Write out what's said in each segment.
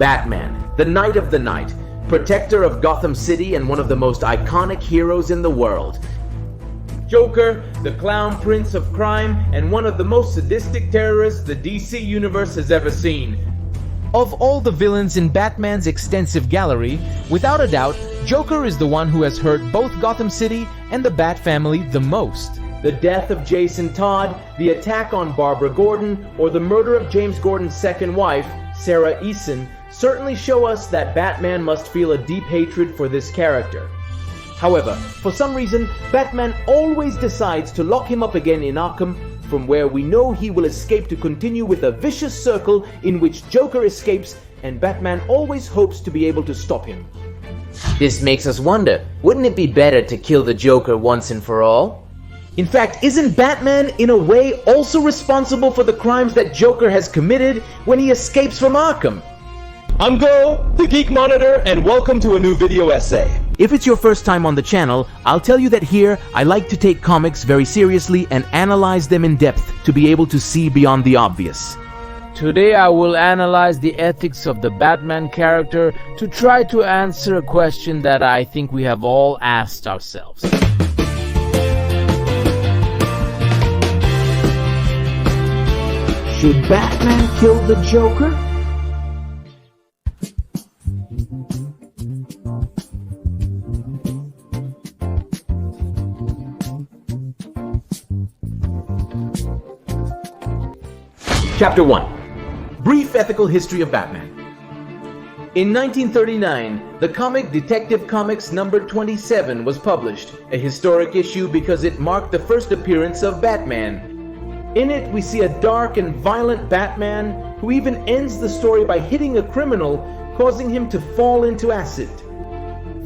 Batman, the Knight of the Night, protector of Gotham City and one of the most iconic heroes in the world. Joker, the clown prince of crime and one of the most sadistic terrorists the DC universe has ever seen. Of all the villains in Batman's extensive gallery, without a doubt, Joker is the one who has hurt both Gotham City and the Bat family the most. The death of Jason Todd, the attack on Barbara Gordon, or the murder of James Gordon's second wife, Sarah Eason, certainly show us that Batman must feel a deep hatred for this character. However, for some reason, Batman always decides to lock him up again in Arkham, from where we know he will escape to continue with a vicious circle in which Joker escapes, and Batman always hopes to be able to stop him. This makes us wonder, wouldn't it be better to kill the Joker once and for all? In fact, isn't Batman in a way also responsible for the crimes that Joker has committed when he escapes from Arkham? I'm Go, the Geek Monitor, and welcome to a new video essay. If it's your first time on the channel, I'll tell you that here I like to take comics very seriously and analyze them in depth to be able to see beyond the obvious. Today I will analyze the ethics of the Batman character to try to answer a question that I think we have all asked ourselves. Should Batman kill the Joker? Chapter 1. Brief Ethical History of Batman. In 1939, the comic Detective Comics number 27 was published, a historic issue because it marked the first appearance of Batman. In it, we see a dark and violent Batman who even ends the story by hitting a criminal, causing him to fall into acid.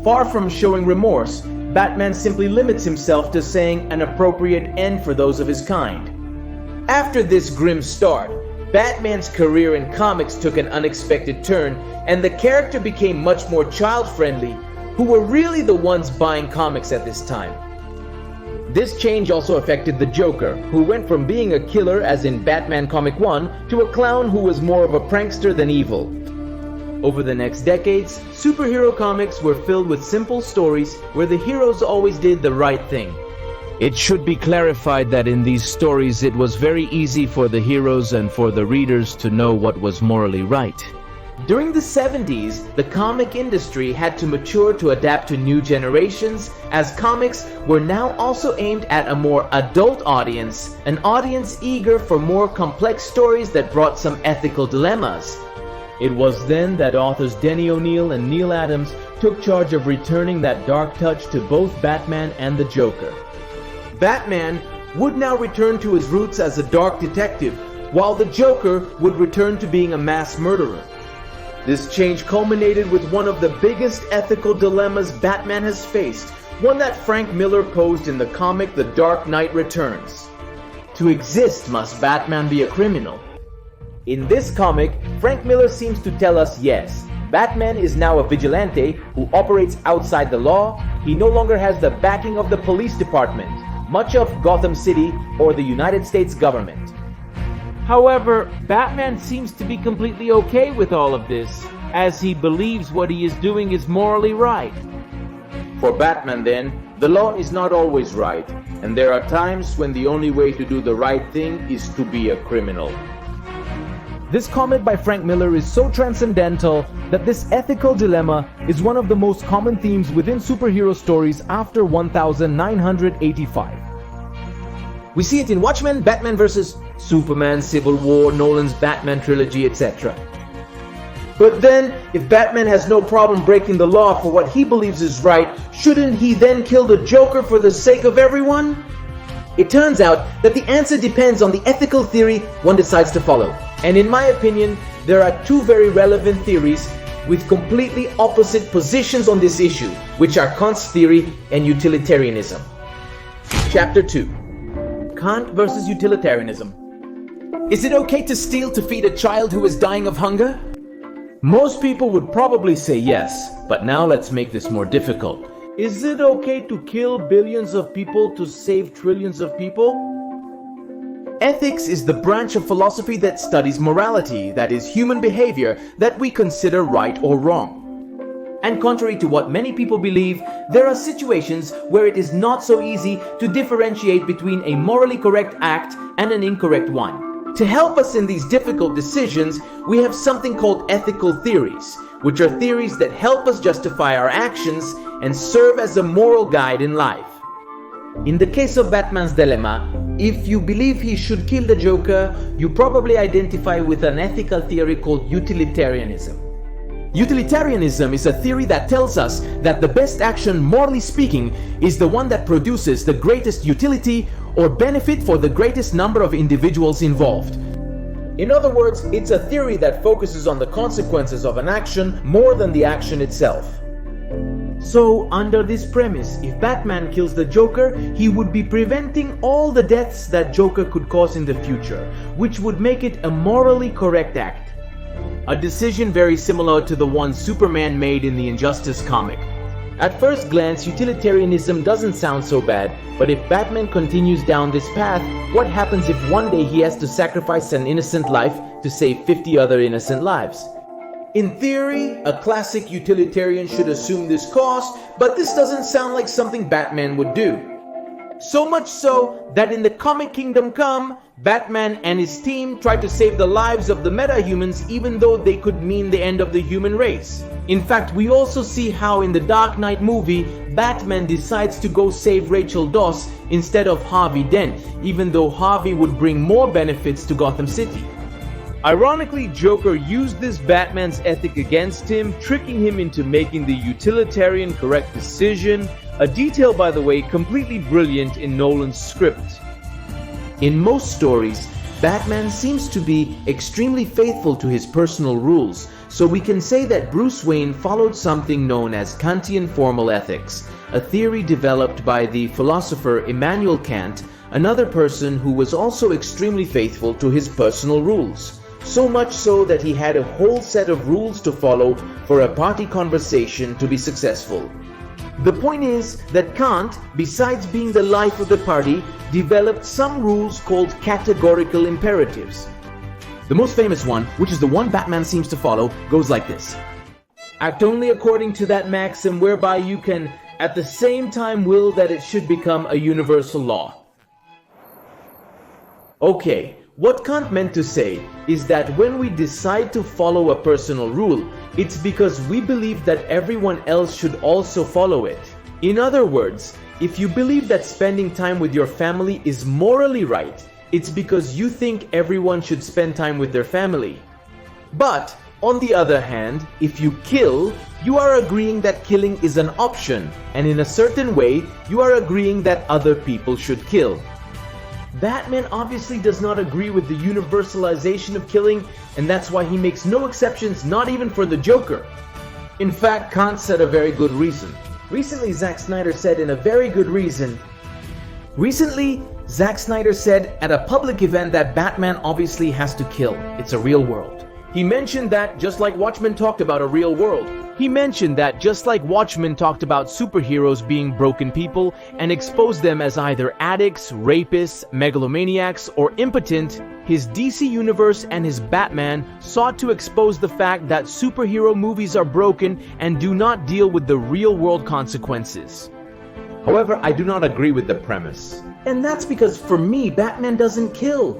Far from showing remorse, Batman simply limits himself to saying an appropriate end for those of his kind. After this grim start, Batman's career in comics took an unexpected turn, and the character became much more child-friendly, who were really the ones buying comics at this time. This change also affected the Joker, who went from being a killer as in Batman Comic 1 to a clown who was more of a prankster than evil. Over the next decades, superhero comics were filled with simple stories where the heroes always did the right thing. It should be clarified that in these stories it was very easy for the heroes and for the readers to know what was morally right. During the 70s, the comic industry had to mature to adapt to new generations, as comics were now also aimed at a more adult audience, an audience eager for more complex stories that brought some ethical dilemmas. It was then that authors Denny O'Neil and Neil Adams took charge of returning that dark touch to both Batman and the Joker. Batman would now return to his roots as a dark detective, while the Joker would return to being a mass murderer. This change culminated with one of the biggest ethical dilemmas Batman has faced, one that Frank Miller posed in the comic The Dark Knight Returns. To exist, must Batman be a criminal? In this comic, Frank Miller seems to tell us yes, Batman is now a vigilante who operates outside the law. He no longer has the backing of the police department, much of Gotham City, or the United States government. However, Batman seems to be completely okay with all of this, as he believes what he is doing is morally right. For Batman then, the law is not always right, and there are times when the only way to do the right thing is to be a criminal. This comic by Frank Miller is so transcendental that this ethical dilemma is one of the most common themes within superhero stories after 1985. We see it in Watchmen, Batman vs. Superman, Civil War, Nolan's Batman trilogy, etc. But then, if Batman has no problem breaking the law for what he believes is right, shouldn't he then kill the Joker for the sake of everyone? It turns out that the answer depends on the ethical theory one decides to follow. And in my opinion, there are two very relevant theories with completely opposite positions on this issue, which are Kant's theory and utilitarianism. Chapter 2. Kant versus utilitarianism. Is it okay to steal to feed a child who is dying of hunger? Most people would probably say yes, but now let's make this more difficult. Is it okay to kill billions of people to save trillions of people? Ethics is the branch of philosophy that studies morality, that is, human behavior that we consider right or wrong. And contrary to what many people believe, there are situations where it is not so easy to differentiate between a morally correct act and an incorrect one. To help us in these difficult decisions, we have something called ethical theories, which are theories that help us justify our actions and serve as a moral guide in life. In the case of Batman's dilemma, if you believe he should kill the Joker, you probably identify with an ethical theory called utilitarianism. Utilitarianism is a theory that tells us that the best action, morally speaking, is the one that produces the greatest utility or benefit for the greatest number of individuals involved. In other words, it's a theory that focuses on the consequences of an action more than the action itself. So, under this premise, if Batman kills the Joker, he would be preventing all the deaths that Joker could cause in the future, which would make it a morally correct act. A decision very similar to the one Superman made in the Injustice comic. At first glance, utilitarianism doesn't sound so bad, but if Batman continues down this path, what happens if one day he has to sacrifice an innocent life to save 50 other innocent lives? In theory, a classic utilitarian should assume this cost, but this doesn't sound like something Batman would do. So much so that in the comic Kingdom Come, Batman and his team try to save the lives of the metahumans even though they could mean the end of the human race. In fact, we also see how in the Dark Knight movie, Batman decides to go save Rachel Dawes instead of Harvey Dent, even though Harvey would bring more benefits to Gotham City. Ironically, Joker used this Batman's ethic against him, tricking him into making the utilitarian correct decision, a detail, by the way, completely brilliant in Nolan's script. In most stories, Batman seems to be extremely faithful to his personal rules, so we can say that Bruce Wayne followed something known as Kantian formal ethics, a theory developed by the philosopher Immanuel Kant, another person who was also extremely faithful to his personal rules. So much so that he had a whole set of rules to follow for a party conversation to be successful. The point is that Kant, besides being the life of the party, developed some rules called categorical imperatives. The most famous one, which is the one Batman seems to follow, goes like this. Act only according to that maxim whereby you can at the same time will that it should become a universal law. Okay, what Kant meant to say is that when we decide to follow a personal rule, it's because we believe that everyone else should also follow it. In other words, if you believe that spending time with your family is morally right, it's because you think everyone should spend time with their family. But, on the other hand, if you kill, you are agreeing that killing is an option, and in a certain way, you are agreeing that other people should kill. Batman obviously does not agree with the universalization of killing, and that's why he makes no exceptions, not even for the Joker. In fact, Kant said a very good reason. Recently, Zack Snyder said at a public event that Batman obviously has to kill. It's a real world. He mentioned that just like Watchmen talked about a real world. Superheroes being broken people and exposed them as either addicts, rapists, megalomaniacs, or impotent, his DC Universe and his Batman sought to expose the fact that superhero movies are broken and do not deal with the real-world consequences. However, I do not agree with the premise. And that's because for me, Batman doesn't kill.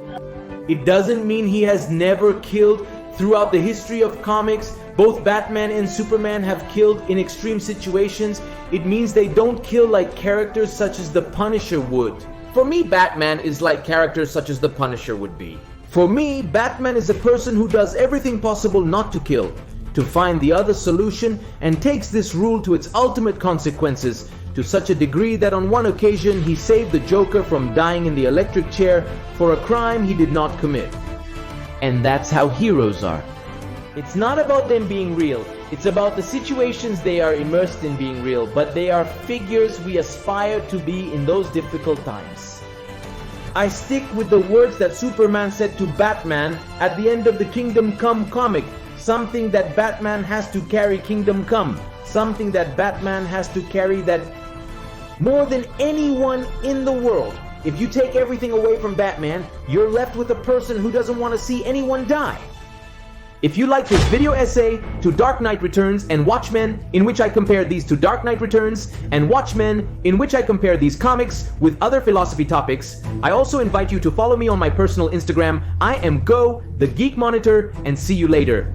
It doesn't mean he has never killed. Throughout the history of comics, both Batman and Superman have killed in extreme situations. It means they don't kill like characters such as the Punisher would. For me, Batman is like characters such as the Punisher would be. For me, Batman is a person who does everything possible not to kill, to find the other solution, and takes this rule to its ultimate consequences, to such a degree that on one occasion he saved the Joker from dying in the electric chair for a crime he did not commit. And that's how heroes are. It's not about them being real, it's about the situations they are immersed in being real, but they are figures we aspire to be in those difficult times. I stick with the words that Superman said to Batman at the end of the Kingdom Come comic, something that Batman has to carry Kingdom Come, something that Batman has to carry that more than anyone in the world, If you take everything away from Batman, you're left with a person who doesn't want to see anyone die. If you like this video essay to Dark Knight Returns and Watchmen, in which I compare these to Dark Knight Returns, and Watchmen, in which I compare these comics with other philosophy topics, I also invite you to follow me on my personal Instagram. I am Go, the Geek Monitor, and see you later.